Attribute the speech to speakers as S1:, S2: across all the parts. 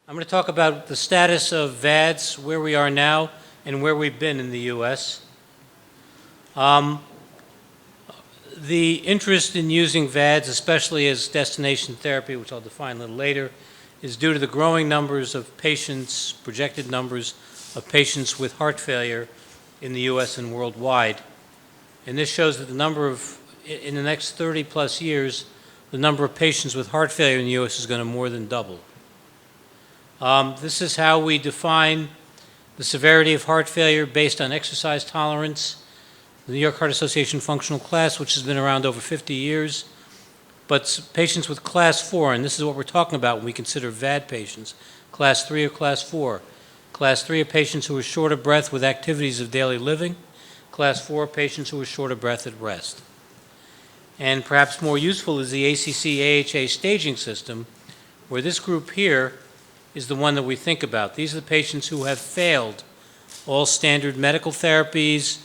S1: I'm going to talk about the status of VADs, where we are now, and where we've been in the U.S. The interest in using VADs, especially as destination therapy, which I'll define a little later, is due to the growing numbers of patients, projected numbers of patients with heart failure in the U.S. and worldwide. And this shows that the number of, in the next 30 plus years, the number of patients with heart failure in the U.S. is going to more than double. This is how we define the severity of heart failure based on exercise tolerance. The New York Heart Association functional class, which has been around over 50 years, but patients with class 4, and this is what we're talking about when we consider VAD patients, class 3 or class 4. Class 3 are patients who are short of breath with activities of daily living. Class 4 are patients who are short of breath at rest. And perhaps more useful is the ACC-AHA staging system, where this group here is the one that we think about. These are the patients who have failed all standard medical therapies,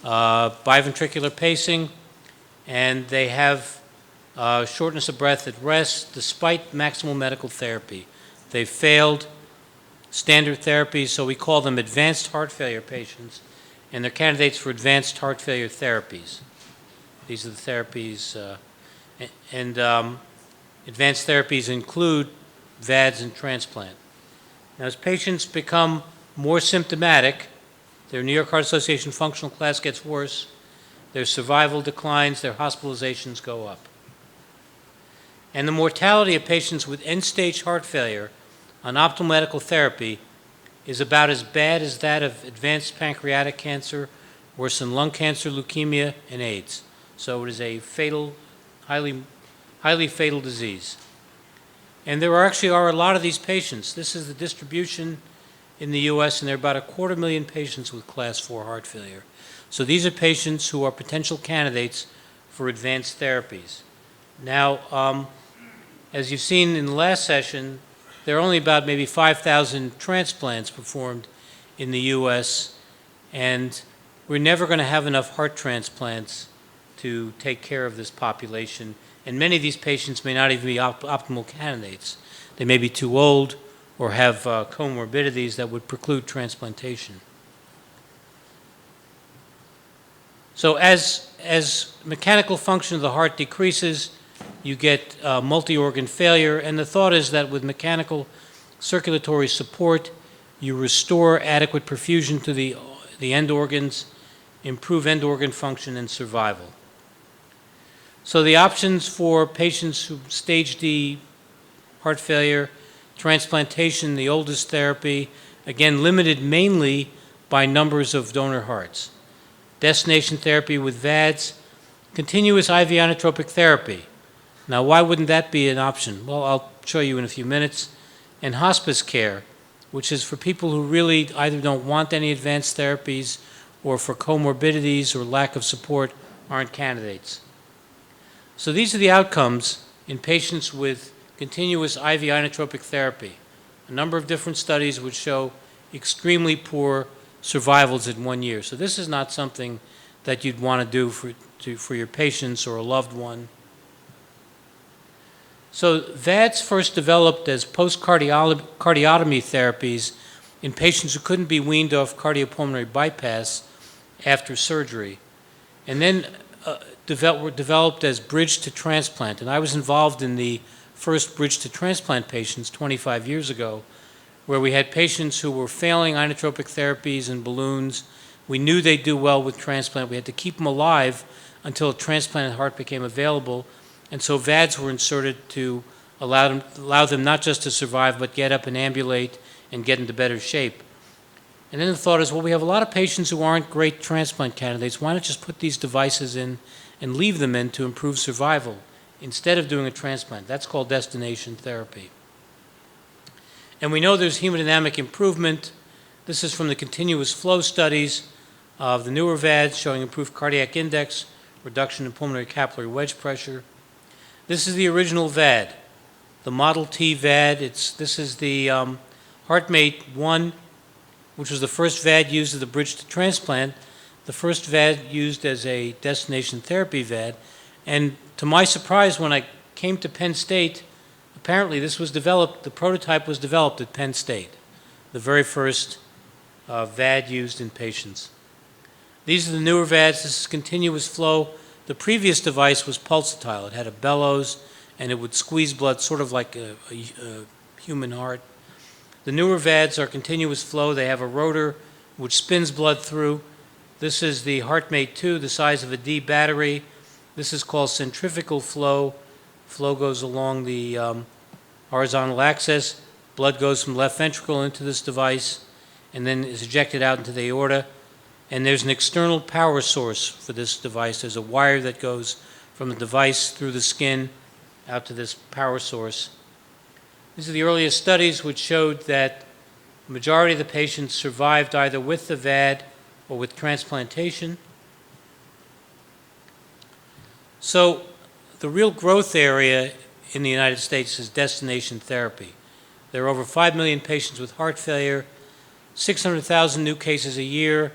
S1: biventricular pacing, and they have shortness of breath at rest despite maximal medical therapy. They've failed standard therapies, so we call them advanced heart failure patients, and they're candidates for advanced heart failure therapies. These are the therapies, advanced therapies include VADs and transplant. Now, as patients become more symptomatic, their New York Heart Association functional class gets worse, their survival declines, their hospitalizations go up. And the mortality of patients with end-stage heart failure on optimal medical therapy is about as bad as that of advanced pancreatic cancer, worse than lung cancer, leukemia, and AIDS. So it is a fatal, highly fatal disease. And there actually are a lot of these patients. This is the distribution in the U.S., and there are about 250,000 patients with class 4 heart failure. So these are patients who are potential candidates for advanced therapies. Now, as you've seen in the last session, there are only about maybe 5,000 transplants performed in the U.S., and we're never going to have enough heart transplants to take care of this population. And many of these patients may not even be optimal candidates. They may be too old or have comorbidities that would preclude transplantation. So as mechanical function of the heart decreases, you get multi-organ failure, and the thought is that with mechanical circulatory support, you restore adequate perfusion to the end organs, improve end organ function and survival. So the options for patients who stage D heart failure, transplantation, the oldest therapy, again limited mainly by numbers of donor hearts. Destination therapy with VADs, continuous IV inotropic therapy. Now, why wouldn't that be an option? Well, I'll show you in a few minutes. And hospice care, which is for people who really either don't want any advanced therapies or for comorbidities or lack of support aren't candidates. So these are the outcomes in patients with continuous IV inotropic therapy. A number of different studies would show extremely poor survivals in 1 year. So this is not something that you'd want to do for your patients or a loved one. So VADs first developed as post-cardiotomy therapies in patients who couldn't be weaned off cardiopulmonary bypass after surgery, and then were developed as bridge to transplant. And I was involved in the first bridge to transplant patients 25 years ago, where we had patients who were failing inotropic therapies and balloons. We knew they'd do well with transplant. We had to keep them alive until a transplanted heart became available. And so VADs were inserted to allow them not just to survive, but get up and ambulate and get into better shape. And then the thought is, well, we have a lot of patients who aren't great transplant candidates. Why not just put these devices in and leave them in to improve survival instead of doing a transplant? That's called destination therapy. And we know there's hemodynamic improvement. This is from the continuous flow studies of the newer VADs showing improved cardiac index, reduction in pulmonary capillary wedge pressure. This is the original VAD, the Model T VAD. This is the HeartMate 1, which was the first VAD used as a bridge to transplant, the first VAD used as a destination therapy VAD. And to my surprise, when I came to Penn State Apparently this was developed, the prototype was developed at Penn State, the very first VAD used in patients. These are the newer VADs. This is continuous flow. The previous device was pulsatile. It had a bellows and it would squeeze blood sort of like a human heart. The newer VADs are continuous flow. They have a rotor which spins blood through. This is the HeartMate 2, the size of a D battery. This is called centrifugal flow. Flow goes along the horizontal axis. Blood goes from left ventricle into this device and then is ejected out into the aorta. And there's an external power source for this device. There's a wire that goes from the device through the skin out to this power source. These are the earliest studies which showed that the majority of the patients survived either with the VAD or with transplantation. So the real growth area in the United States is destination therapy. There are over 5 million patients with heart failure, 600,000 new cases a year,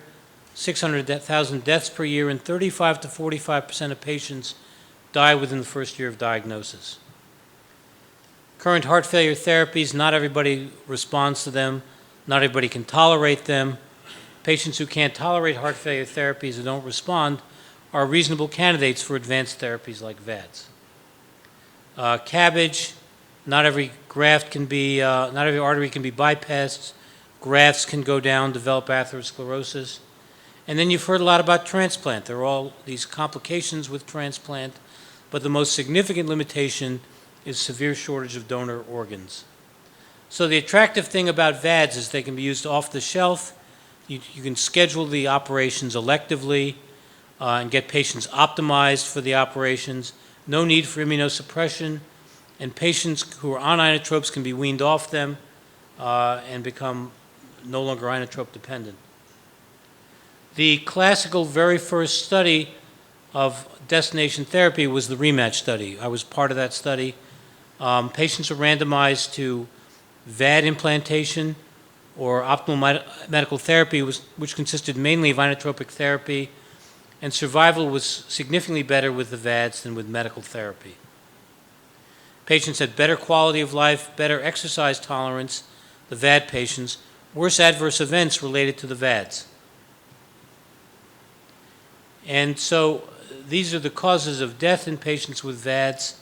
S1: 600,000 deaths per year, and 35 to 45% of patients die within the first year of diagnosis. Current heart failure therapies, not everybody responds to them, not everybody can tolerate them. Patients who can't tolerate heart failure therapies and don't respond are reasonable candidates for advanced therapies like VADs. CABG, not every graft can be, not every artery can be bypassed. Grafts can go down, develop atherosclerosis. And then you've heard a lot about transplant. There are all these complications with transplant, but the most significant limitation is severe shortage of donor organs. So the attractive thing about VADs is they can be used off the shelf. You can schedule the operations electively and get patients optimized for the operations. No need for immunosuppression, and patients who are on inotropes can be weaned off them and become no longer inotrope dependent. The classical very first study of destination therapy was the rematch study. I was part of that study. Patients are randomized to VAD implantation or optimal medical therapy, which consisted mainly of inotropic therapy, and survival was significantly better with the VADs than with medical therapy. Patients had better quality of life, better exercise tolerance, the VAD patients, worse adverse events related to the VADs. And so these are the causes of death in patients with VADs: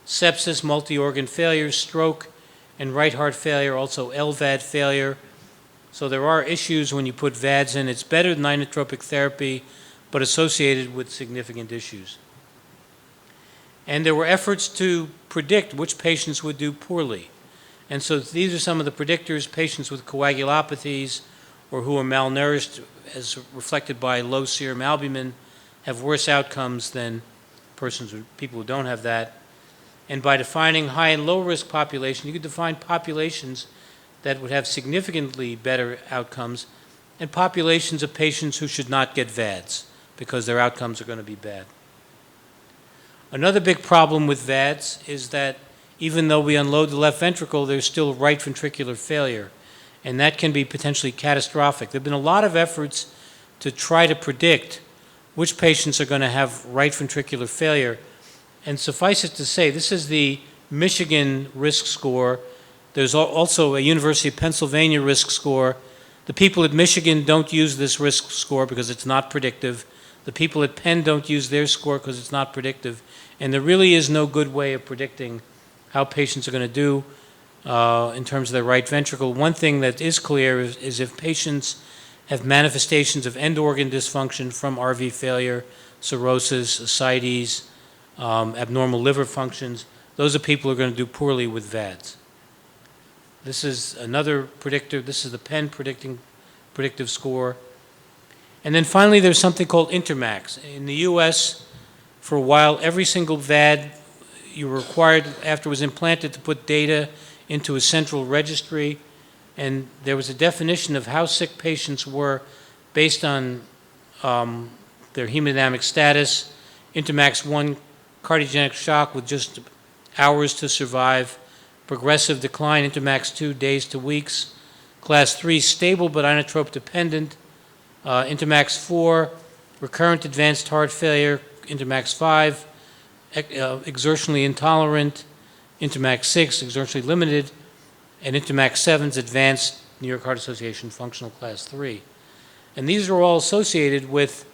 S1: sepsis, multi-organ failure, stroke, and right heart failure, also LVAD failure. So there are issues when you put VADs in. It's better than inotropic therapy, but associated with significant issues. And there were efforts to predict which patients would do poorly. And so these are some of the predictors: patients with coagulopathies or who are malnourished, as reflected by low serum albumin, have worse outcomes than people who don't have that. And by defining high and low risk population, you could define populations that would have significantly better outcomes and populations of patients who should not get VADs because their outcomes are going to be bad. Another big problem with VADs is that even though we unload the left ventricle, there's still right ventricular failure, and that can be potentially catastrophic. There have been a lot of efforts to try to predict which patients are going to have right ventricular failure. And suffice it to say, this is the Michigan risk score. There's also a University of Pennsylvania risk score. The people at Michigan don't use this risk score because it's not predictive. The people at Penn don't use their score because it's not predictive. And there really is no good way of predicting how patients are going to do in terms of their right ventricle. One thing that is clear is if patients have manifestations of end organ dysfunction from RV failure, cirrhosis, ascites, abnormal liver functions, those are people who are going to do poorly with VADs. This is another predictor. This is the Penn predictive score. And then finally, there's something called INTERMACS. In the US, for a while, every single VAD, you were required, after it was implanted, to put data into a central registry. And there was a definition of how sick patients were based on their hemodynamic status. INTERMACS 1, cardiogenic shock with just hours to survive. Progressive decline, INTERMACS 2, days to weeks. Class 3, stable but inotrope dependent. INTERMACS 4, recurrent advanced heart failure. INTERMACS 5, exertionally intolerant. INTERMACS 6, exertionally limited, and INTERMACS 7 is advanced New York Heart Association functional class 3. And these are all associated with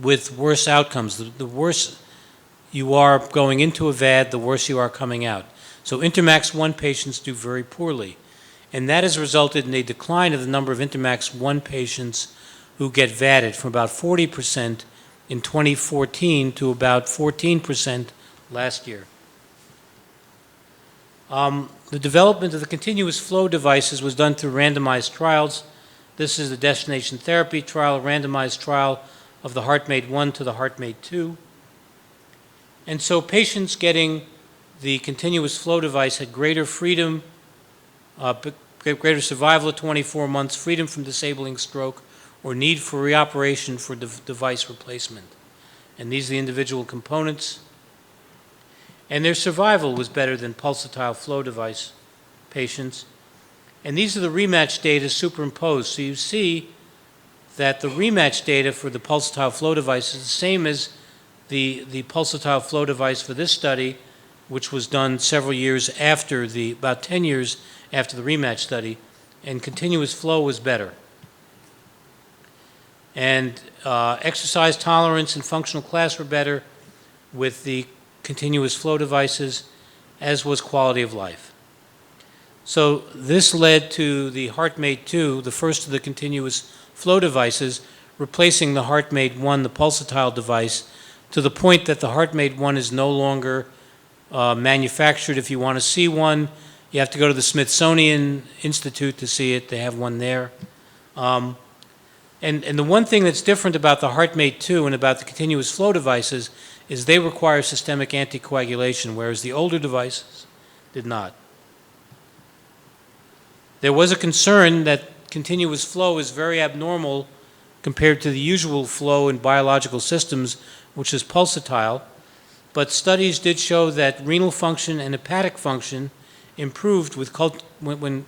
S1: worse outcomes. The worse you are going into a VAD, the worse you are coming out. So INTERMACS 1 patients do very poorly. And that has resulted in a decline of the number of INTERMACS 1 patients who get VADed from about 40% in 2014 to about 14% last year. The development of the continuous flow devices was done through randomized trials. This is the destination therapy trial, a randomized trial of the HeartMate 1 to the HeartMate 2. And so patients getting the continuous flow device had greater freedom, greater survival at 24 months, freedom from disabling stroke, or need for reoperation for device replacement. And these are the individual components. And their survival was better than pulsatile flow device patients. And these are the rematch data superimposed. So you see that the rematch data for the pulsatile flow device is the same as the pulsatile flow device for this study, which was done several years after about 10 years after the rematch study, and continuous flow was better. And exercise tolerance and functional class were better with the continuous flow devices, as was quality of life. So this led to the HeartMate 2, the first of the continuous flow devices, replacing the HeartMate 1, the pulsatile device, to the point that the HeartMate 1 is no longer manufactured. If you want to see one, you have to go to the Smithsonian Institute to see it. They have one there. And the one thing that's different about the HeartMate 2 and about the continuous flow devices is they require systemic anticoagulation, whereas the older devices did not. There was a concern that continuous flow is very abnormal compared to the usual flow in biological systems, which is pulsatile, but studies did show that renal function and hepatic function improved when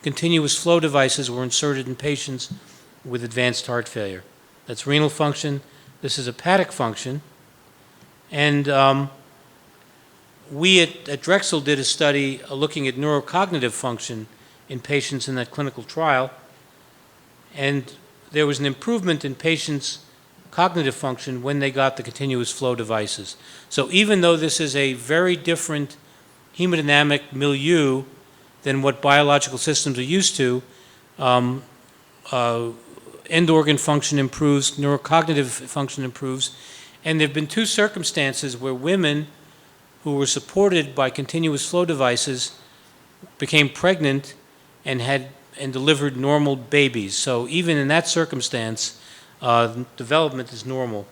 S1: continuous flow devices were inserted in patients with advanced heart failure. That's renal function. This is hepatic function. And we at Drexel did a study looking at neurocognitive function in patients in that clinical trial. And there was an improvement in patients' cognitive function when they got the continuous flow devices. So even though this is a very different hemodynamic milieu than what biological systems are used to, end organ function improves, neurocognitive function improves, and there have been two circumstances where women who were supported by continuous flow devices became pregnant and delivered normal babies. So even in that circumstance, development is normal.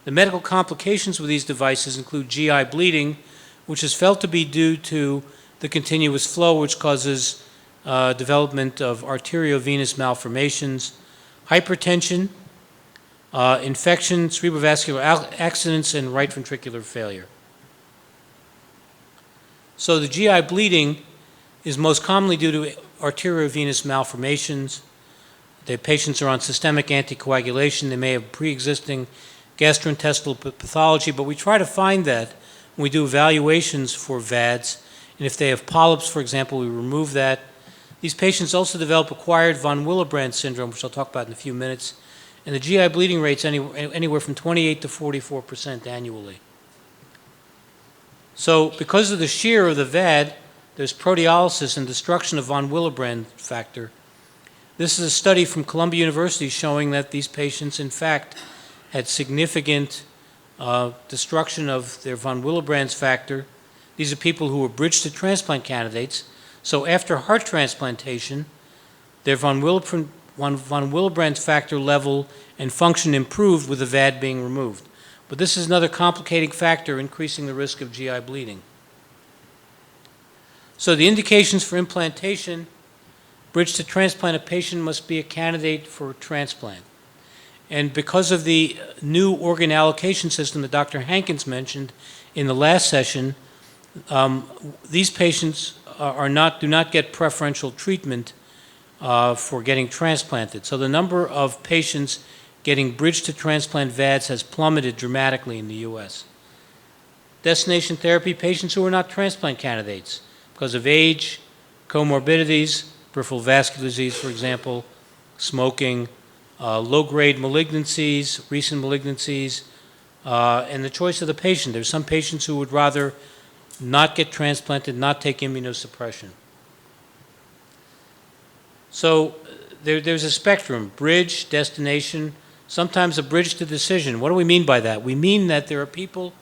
S1: The medical complications with these devices include GI bleeding, which is felt to be due to the continuous flow, which causes development of arteriovenous malformations, hypertension, infection, cerebrovascular accidents, and right ventricular failure. So the GI bleeding is most commonly due to arteriovenous malformations. The patients are on systemic anticoagulation. They may have pre-existing gastrointestinal pathology, but we try to find that when we do evaluations for VADs. And if they have polyps, for example, we remove that. These patients also develop acquired von Willebrand syndrome, which I'll talk about in a few minutes. And the GI bleeding rate's anywhere from 28 to 44% annually. So because of the shear of the VAD, there's proteolysis and destruction of von Willebrand factor. This is a study from Columbia University showing that these patients, in fact, had significant destruction of their von Willebrand's factor. These are people who were bridge to transplant candidates. So after heart transplantation, their von Willebrand's factor level and function improved with the VAD being removed. But this is another complicating factor increasing the risk of GI bleeding. So the indications for implantation: bridge to transplant, a patient must be a candidate for transplant. And because of the new organ allocation system that Dr. Hankins mentioned in the last session, these patients do not get preferential treatment for getting transplanted. So the number of patients getting bridge to transplant VADs has plummeted dramatically in the U.S. destination therapy, patients who are not transplant candidates because of age, comorbidities, peripheral vascular disease, for example, smoking, low-grade malignancies, recent malignancies, and the choice of the patient. There's some patients who would rather not get transplanted, not take immunosuppression. So there's a spectrum, bridge, destination, sometimes a bridge to decision. What do we mean by that? We mean that there are people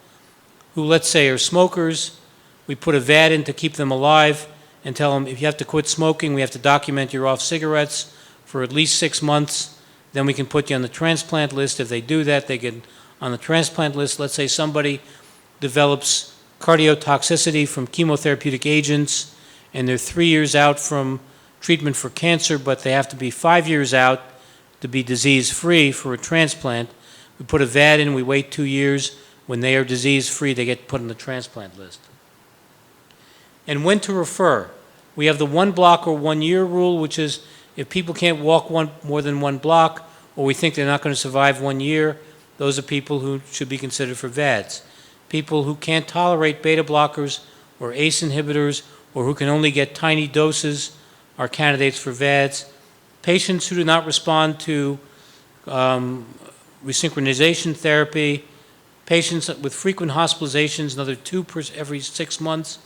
S1: who, let's say, are smokers. We put a VAD in to keep them alive and tell them, if you have to quit smoking, we have to document you're off cigarettes for at least 6 months. Then we can put you on the transplant list. If they do that, they get on the transplant list. Let's say somebody develops cardiotoxicity from chemotherapeutic agents, and they're 3 years out from treatment for cancer, but they have to be 5 years out to be disease-free for a transplant. We put a VAD in, we wait 2 years. When they are disease-free, they get put on the transplant list. And when to refer. We have the 1 block or 1 year rule, which is if people can't walk more than 1 block, or we think they're not going to survive 1 year, those are people who should be considered for VADs. People who can't tolerate beta blockers or ACE inhibitors, or who can only get tiny doses, are candidates for VADs. Patients who do not respond to resynchronization therapy, patients with frequent hospitalizations, another 2 every 6 months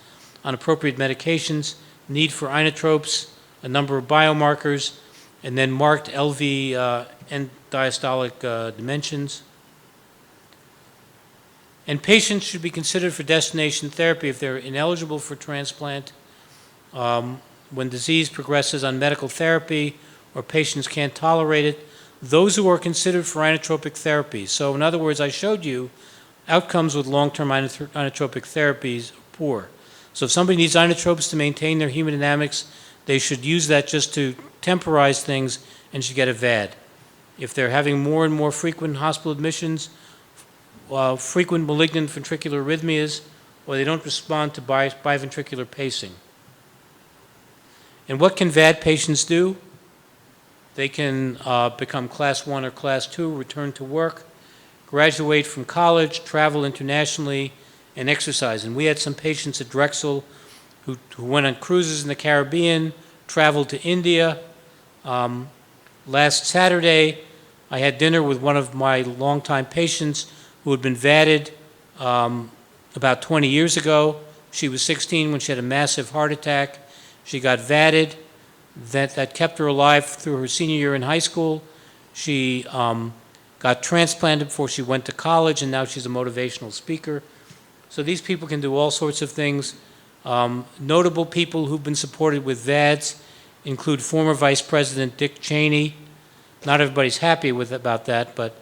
S1: on appropriate medications, need for inotropes, a number of biomarkers, and then marked LV and diastolic dimensions. And patients should be considered for destination therapy if they're ineligible for transplant, when disease progresses on medical therapy or patients can't tolerate it. Those who are considered for inotropic therapy. So in other words, I showed you outcomes with long-term inotropic therapies are poor. So if somebody needs inotropes to maintain their hemodynamics, they should use that just to temporize things and should get a VAD. If they're having more and more frequent hospital admissions, frequent malignant ventricular arrhythmias, or they don't respond to biventricular pacing. And what can VAD patients do? They can become Class 1 or Class 2, return to work, graduate from college, travel internationally, and exercise. And we had some patients at Drexel who went on cruises in the Caribbean, traveled to India. Last Saturday, I had dinner with one of my longtime patients who had been VADed about 20 years ago. She was 16 when she had a massive heart attack. She got VADed. That kept her alive through her senior year in high school. She got transplanted before she went to college, and now she's a motivational speaker. So these people can do all sorts of things. Notable people who've been supported with VADs include former Vice President Dick Cheney. Not everybody's happy about that,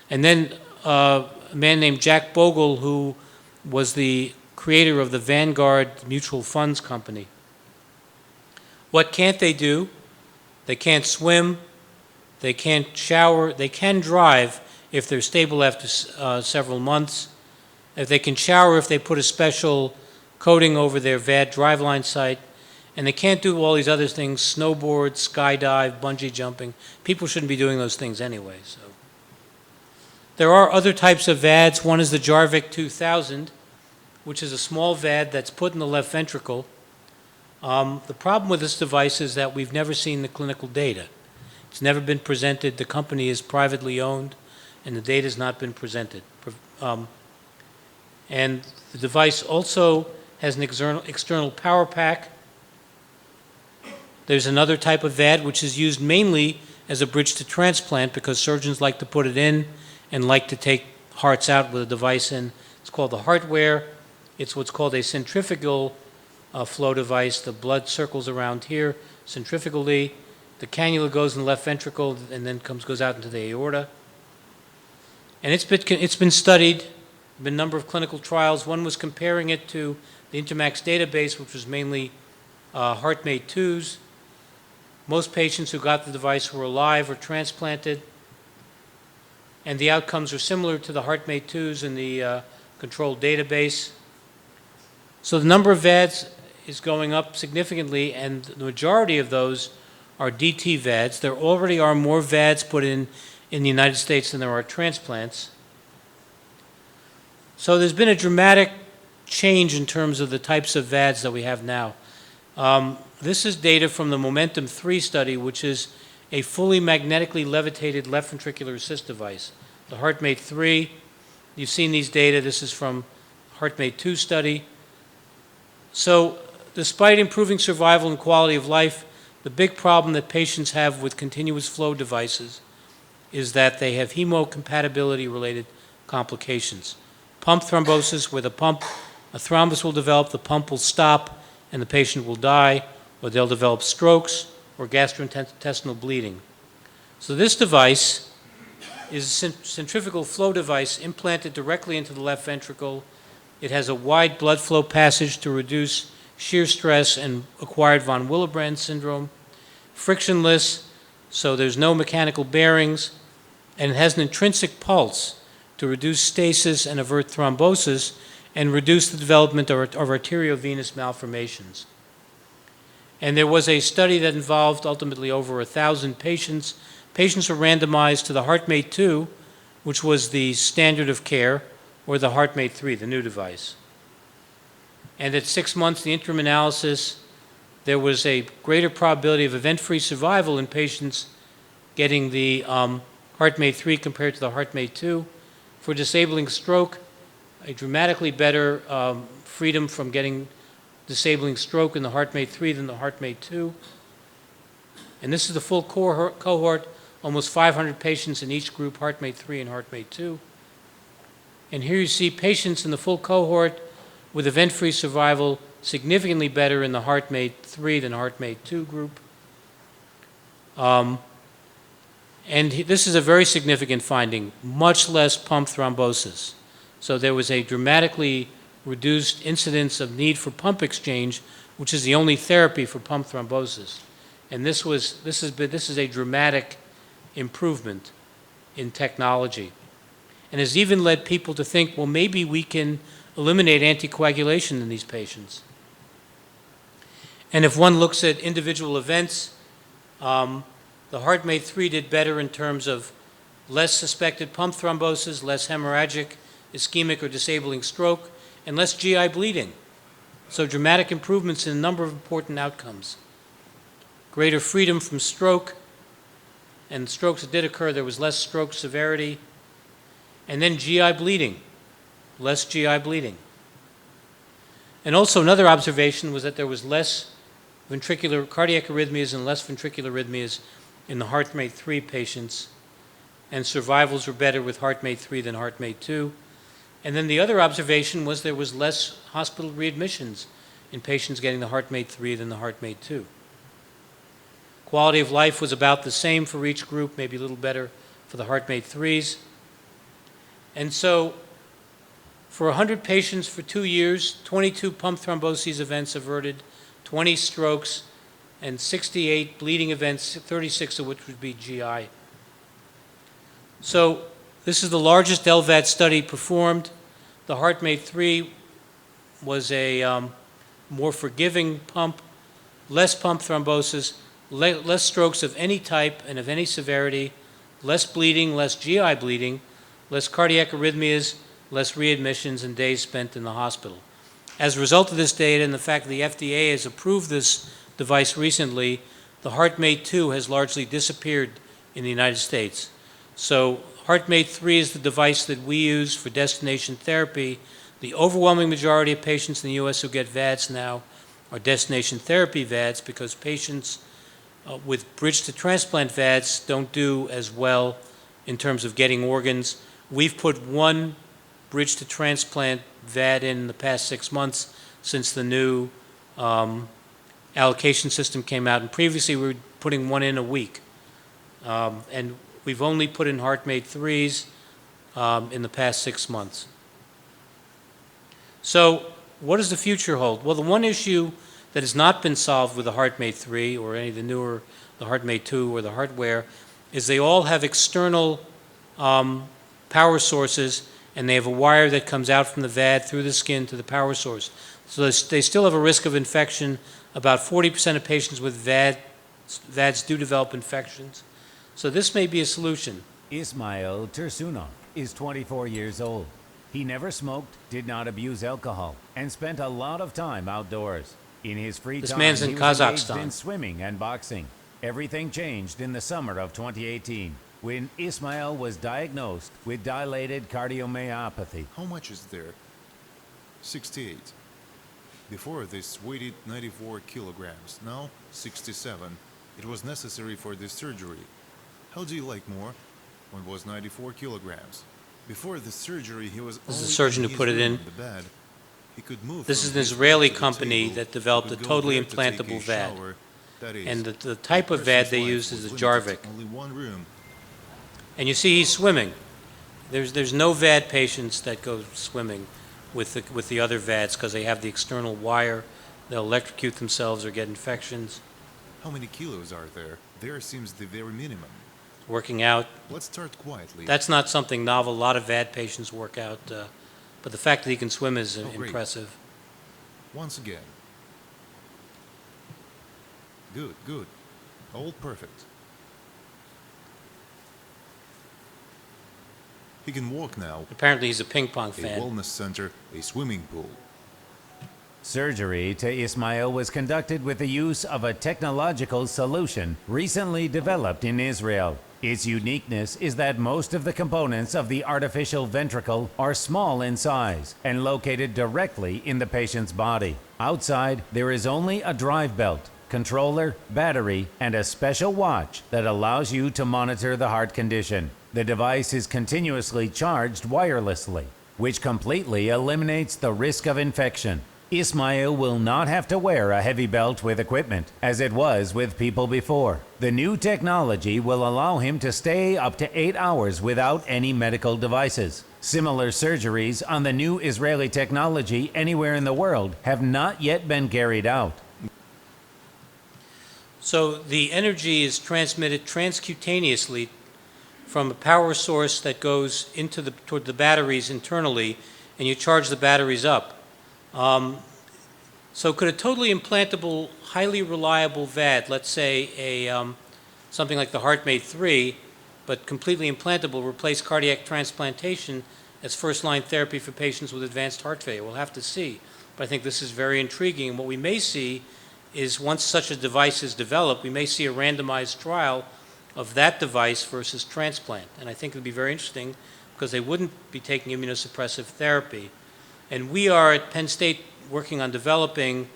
S1: and then a man named Jack Bogle, who was the creator of the Vanguard Mutual Funds Company. What can't they do? They can't swim, they can't shower, they can drive if they're stable after several months. If they can shower, if they put a special coating over their VAD driveline site, and they can't do all these other things, snowboard, skydive, bungee jumping. People shouldn't be doing those things anyway. So there are other types of VADs. One is the JARVIK 2000, which is a small VAD that's put in the left ventricle. The problem with this device is that we've never seen the clinical data. It's never been presented. The company is privately owned, and the data has not been presented. And the device also has an external power pack. There's another type of VAD which is used mainly as a bridge to transplant because surgeons like to put it in and like to take hearts out with a device in. It's called the Heartware. It's what's called a centrifugal flow device. The blood circles around here centrifugally. The cannula goes in the left ventricle and then goes out into the aorta. And it's been studied, been a number of clinical trials. One was comparing it to the INTERMACS database, which was mainly HeartMate 2s. Most patients who got the device were alive or transplanted, and the outcomes are similar to the HeartMate 2s in the controlled database. So the number of VADs is going up significantly, and the majority of those are DT VADs. There already are more VADs put in the United States than there are transplants. So there's been a dramatic change in terms of the types of VADs that we have now. This is data from the Momentum 3 study, which is a fully magnetically levitated left ventricular assist device. The HeartMate 3, you've seen these data. This is from HeartMate 2 study. So despite improving survival and quality of life, the big problem that patients have with continuous flow devices is that they have hemocompatibility-related complications. Pump thrombosis, where a thrombus will develop, the pump will stop, and the patient will die, or they'll develop strokes or gastrointestinal bleeding. So this device is a centrifugal flow device implanted directly into the left ventricle. It has a wide blood flow passage to reduce shear stress and acquired von Willebrand syndrome, frictionless, so there's no mechanical bearings, and it has an intrinsic pulse to reduce stasis and avert thrombosis and reduce the development of arteriovenous malformations. And there was a study that involved ultimately over 1,000 patients. Patients were randomized to the HeartMate 2, which was the standard of care, or the HeartMate 3, the new device. And at 6 months, the interim analysis, there was a greater probability of event-free survival in patients getting the HeartMate 3 compared to the HeartMate 2. For disabling stroke, a dramatically better freedom from getting disabling stroke in the HeartMate 3 than the HeartMate 2. And this is the full cohort, almost 500 patients in each group, HeartMate 3 and HeartMate 2. And here you see patients in the full cohort with event-free survival significantly better in the HeartMate 3 than HeartMate 2 group. And this is a very significant finding, much less pump thrombosis. So there was a dramatically reduced incidence of need for pump exchange, which is the only therapy for pump thrombosis. And this is a dramatic improvement in technology. And has even led people to think, well, maybe we can eliminate anticoagulation in these patients. And if one looks at individual events, the HeartMate 3 did better in terms of less suspected pump thrombosis, less hemorrhagic, ischemic, or disabling stroke, and less GI bleeding. So dramatic improvements in a number of important outcomes. Greater freedom from stroke, and strokes that did occur, there was less stroke severity. And then GI bleeding, less GI bleeding. And also another observation was that there was less ventricular cardiac arrhythmias and less ventricular arrhythmias in the HeartMate 3 patients, and survivals were better with HeartMate 3 than HeartMate 2. And then the other observation was there was less hospital readmissions in patients getting the HeartMate 3 than the HeartMate 2. Quality of life was about the same for each group, maybe a little better for the HeartMate 3s. And so for 100 patients for 2 years, 22 pump thrombosis events averted, 20 strokes, and 68 bleeding events, 36 of which would be GI. So this is the largest LVAD study performed. The HeartMate 3 was a more forgiving pump, less pump thrombosis, less strokes of any type and of any severity, less bleeding, less GI bleeding, less cardiac arrhythmias, less readmissions, and days spent in the hospital. As a result of this data and the fact that the FDA has approved this device recently, the HeartMate 2 has largely disappeared in the United States. So HeartMate 3 is the device that we use for destination therapy. The overwhelming majority of patients in the U.S. who get VADs now are destination therapy VADs because patients with bridge to transplant VADs don't do as well in terms of getting organs. We've put one bridge to transplant VAD in the past 6 months since the new allocation system came out, and previously we were putting one in a week. And we've only put in HeartMate 3s in the past 6 months. So what does the future hold? Well, the one issue that has not been solved with the HeartMate 3 or any of the newer, the HeartMate 2 or the hardware, is they all have external power sources, and they have a wire that comes out from the VAD through the skin to the power source. So they still have a risk of infection. About 40% of patients with VADs do develop infections. So this may be a solution.
S2: Ismail Tursunov is 24 years old. He never smoked, did not abuse alcohol, and spent a lot of time outdoors. In his free
S1: This
S2: time,
S1: man's in
S2: he was engaged
S1: Kazakhstan.
S2: in swimming and boxing. Everything changed in the summer of 2018 when Ismail was diagnosed with dilated cardiomyopathy.
S3: How much is there? 68. Before this weighed 94 kilograms, now 67. It was necessary for this surgery. How do you like more? When was 94 kilograms. Before the surgery, he was
S1: This is
S3: only
S1: the surgeon
S3: in
S1: who
S3: his
S1: put it
S3: room
S1: in.
S3: the bed. He could move
S1: This
S3: from
S1: is an
S3: his
S1: Israeli
S3: bed to the
S1: company
S3: table.
S1: that developed
S3: He
S1: a
S3: could go
S1: totally
S3: there to take
S1: implantable
S3: a
S1: VAD.
S3: shower. That is,
S1: And the type
S3: a
S1: of VAD
S3: person's
S1: they
S3: life
S1: used is
S3: was
S1: the
S3: limited.
S1: JARVIK.
S3: Only one room.
S1: And you see he's swimming. There's no VAD patients that go swimming with the other VADs because they have the external wire. They'll electrocute themselves or get infections.
S3: How many kilos are there? There seems the very minimum.
S1: Working out,
S3: Let's start quietly.
S1: that's not something novel. A lot of VAD patients work out, but the fact that he can swim is
S3: great.
S1: impressive.
S3: Once again. Good, good. All perfect. He can walk now.
S1: Apparently he's a ping pong
S3: A
S1: fan.
S3: wellness center, a swimming pool.
S2: Surgery to Ismail was conducted with the use of a technological solution recently developed in Israel. Its uniqueness is that most of the components of the artificial ventricle are small in size and located directly in the patient's body. Outside, there is only a drive belt, controller, battery, and a special watch that allows you to monitor the heart condition. The device is continuously charged wirelessly, which completely eliminates the risk of infection. Ismail will not have to wear a heavy belt with equipment, as it was with people before. The new technology will allow him to stay up to 8 hours without any medical devices. Similar surgeries on the new Israeli technology anywhere in the world have not yet been carried out.
S1: So the energy is transmitted transcutaneously from a power source that goes toward the batteries internally, and you charge the batteries up. So could a totally implantable, highly reliable VAD, let's say something like the HeartMate 3, but completely implantable, replace cardiac transplantation as first-line therapy for patients with advanced heart failure? We'll have to see. But I think this is very intriguing. And what we may see is once such a device is developed, we may see a randomized trial of that device versus transplant. And I think it would be very interesting because they wouldn't be taking immunosuppressive therapy. And we are at Penn State working on developing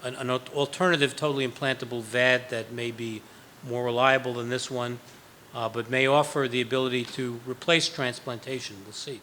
S1: an alternative totally implantable VAD that may be more reliable than this one, but may offer the ability to replace transplantation. We'll see.